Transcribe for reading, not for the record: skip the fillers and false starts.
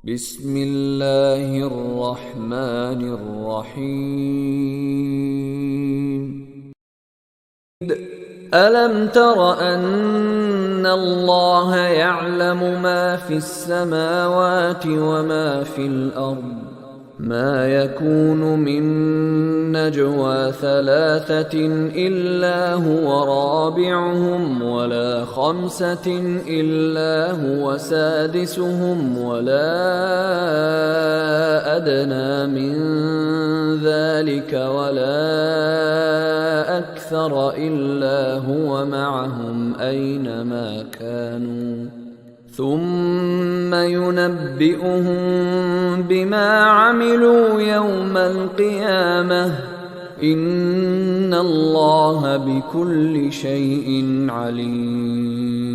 بسم الله الرحمن الرحيم. ألم تر أن الله يعلم ما في السماوات وما في الأرض؟ ما يكون من نجوى ثلاثة إلا هو رابعهم ولا خمسة إلا هو سادسهم ولا أدنى من ذلك ولا أكثر إلا هو معهم أينما كانوا ثم ينبئهم بما عملوا يوم القيامة إن الله بكل شيء عليم.